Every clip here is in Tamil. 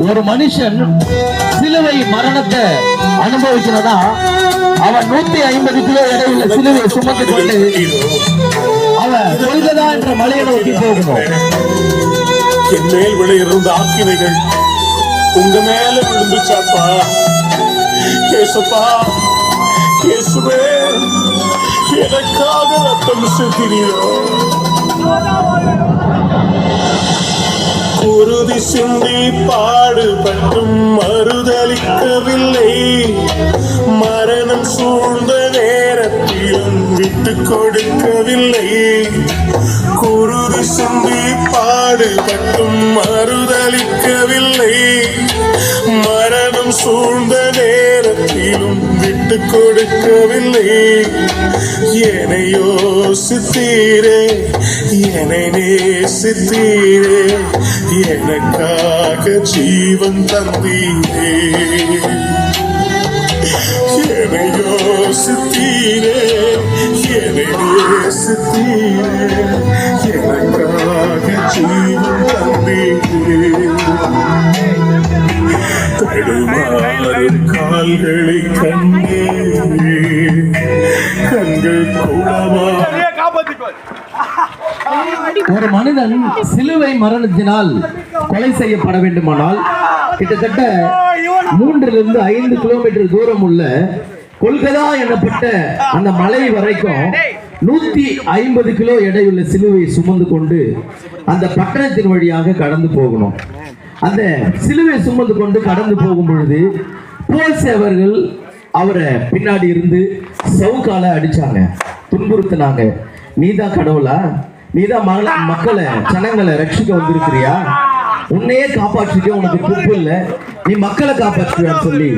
ஒரு மனுஷன் சிலுவை மரணத்தை அனுபவிக்கிறதா அவன் 150 கிலோ எடையுள்ள சிலுவையை சுமந்து கொண்டு அவன் கொல்கதா என்ற மலையை நோக்கி போகணும். என் மேல் விளையிருந்த ஆக்கினைகள் உங்க மேல விழுந்துச்சாப்பா. ஏசப்பா, இயேசுவே, எனக்காக ரத்தம் சிந்தினீரோ. குருதி சிந்தி பாடுபட்டும் மறுதளிக்கவில்லை. மரணம் சூழ்ந்த நேரத்திலும் விட்டு கொடுக்கவில்லை. குருதி சிந்தி பாடுபட்டும் மறுதளிக்கவில்லை. மரணம் சூழ்ந்த நேரத்திலும் விட்டு கொடுக்கவில்லை. என்னை யோசித்தீரே, என்னை நேசித்தீரே, எனக்காக ஜீவன் தந்தீரே. என்னை யோசித்தீரே, என்னை நேசித்தீரே, எனக்காக ஜீவன் தந்தீரே. தடுமாறும் கால்களை கண்டே, கண்கள் கூடமா. ஒரு மனிதன் சிலுவை மரணத்தினால் கொலை செய்யப்பட வேண்டுமானால் கிட்டத்தட்ட 3-5 கிலோமீட்டர் தூரம் உள்ள கொல்கதா எனப்பட்ட அந்த மலை வரைக்கும் 150 கிலோ எடையுள்ள சிலுவை சுமந்து கொண்டு அந்த பட்டணத்தின் வழியாக கடந்து போகணும். அந்த சிலுவை சுமந்து கொண்டு கடந்து போகும் பொழுது போல் சேவர்கள் அவரை பின்னாடி இருந்து சவுக்கால அடிச்சாங்க, துன்புறுத்தினாங்க. நீதான் கடவுளா? நீதான் மக்களை ஜனங்களை ரட்சிக்க வந்திருக்கிறியா? உன்னையே காப்பாற்றிக்க உனக்கு துப்பு இல்லை, நீ மக்களை காப்பாற்றுவான்னு சொல்லி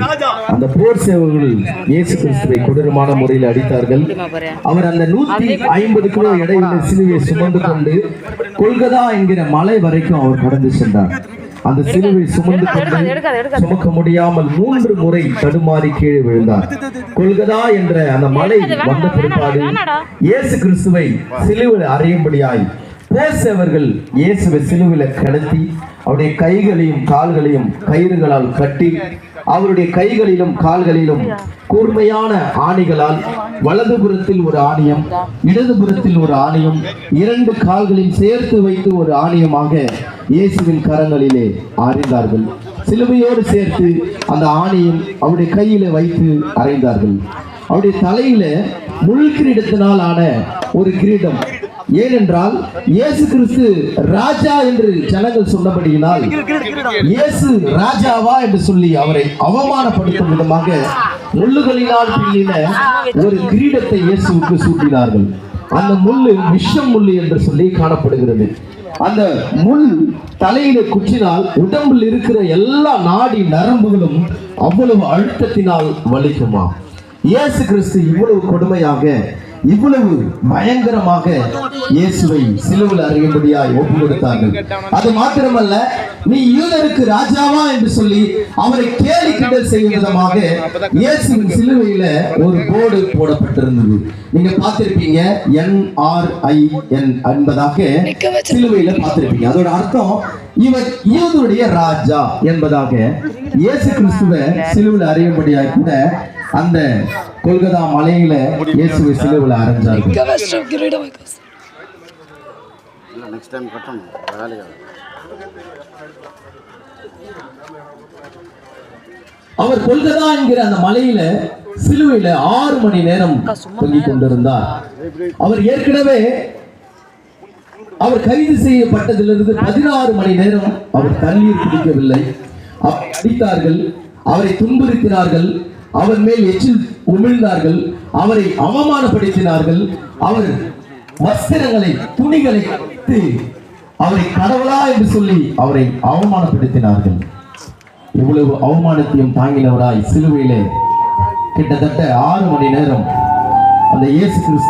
அந்த போர் சேவர்கள் இயேசு கிறிஸ்துவை கொடூரமான முறையில் அடித்தார்கள். அவர் அந்த 150 கிலோ எடையுள்ள சிலுவையை சுமந்து கொண்டு கொல்கதா என்கிற மலை வரைக்கும் அவர் கடந்து சென்றார். அந்த சிலுவை சுமந்து கொண்டு சுமக்க முடியாமல் 3 முறை தடுமாறி கீழே விழுந்தார். கொல்கதா என்ற அந்த மலை வந்த பிற்பாடு இயேசு கிறிஸ்துவை சிலுவையில் அறையும்படியாய் போர்சேவர்கள் இயேசுவை சிலுவையில் கடத்தி அவருடைய கைகளையும் கால்களையும் கயிறுகளால் கட்டி அவருடைய கைகளிலும் கால்களிலும் கூர்மையான ஆணிகளால் வலதுபுறத்தில் ஒரு ஆணியம், இடதுபுறத்தில் ஒரு ஆணியம், 2 கால்களையும் சேர்த்து வைத்து ஒரு ஆணியமாக இயேசுவின் கரங்களிலே அறைந்தார்கள். சிலுவையோடு சேர்த்து அந்த ஆணியம் அவருடைய கையில வைத்து அறைந்தார்கள். அவருடைய தலையில முள் கிரீடத்தினால் ஆன ஒரு கிரீடம். ஏனென்றால் இயேசு கிறிஸ்து ராஜா என்று ஜனங்கள் சொன்னபடியினால் இயேசு ராஜாவா என்று சொல்லி அவரை அவமானப்படுத்தும் விதமாக முள்ளுகளினால் பின்னின ஒரு கிரீடத்தை இயேசுவுக்கு சூட்டினார்கள். அந்த முள்ளு விஷம் முள்ளு என்று சொல்லி காணப்படுகிறது. அந்த முள் தலையில குற்றினால் உடம்பில் இருக்கிற எல்லா நாடி நரம்புகளும் அவ்வளவு அழுத்தத்தினால் வலிக்குமா? இயேசு கிறிஸ்து இவ்வளவு கொடுமையாக, இவ்வளவு பயங்கரமாக இயேசுவை சிலுவையில் அறையும்படியாய் ஒப்பு கொடுத்தார்கள். அது மாத்திரமல்ல, நீ யூதருக்கு ராஜாவா என்று சொல்லி அவரை கேலி கிண்டல் செய்யும் விதமாக இயேசுவின் சிலுவையில ஒரு போர்டு போடப்பட்டிருந்தது. நீங்க பார்த்திருப்பீங்க, NRIN என்பதாக சிலுவையில பார்த்திருப்பீங்க. அதோட அர்த்தம் இவர் யூதருடைய ராஜா என்பதாக. இயேசு கிறிஸ்துவை சிலுவையில் அறையும்படியாய் கூட அந்த கொல்கதா மலையில இயேசுவை சிலுவையில் அறைஞ்சார்கள். அவர் கொல்கதா என்கிற அந்த மலையில சிலுவையில 6 மணி நேரம் தொங்கிக் கொண்டிருந்தார். அவர் ஏற்கனவே அவர் கைது செய்யப்பட்டதிலிருந்து 16 மணி நேரம் அவர் தண்ணீர் குடிக்கவில்லை. அடித்தார்கள், அவரை துன்புறுத்தினார்கள், அவர் மேல் எச்சில் உமிழ்ந்தார்கள், அவரை அவமானப்படுத்தினார்கள், அவர் வஸ்திரங்களை துணிகளை அவரை கடவுளா என்று சொல்லி அவரை அவமானப்படுத்தினார்கள். இவ்வளவு அவமானத்தையும் தாங்கினவராய் சிலுவையிலே கிட்டத்தட்ட 6 மணி நேரம் அந்த இயேசு கிறிஸ்து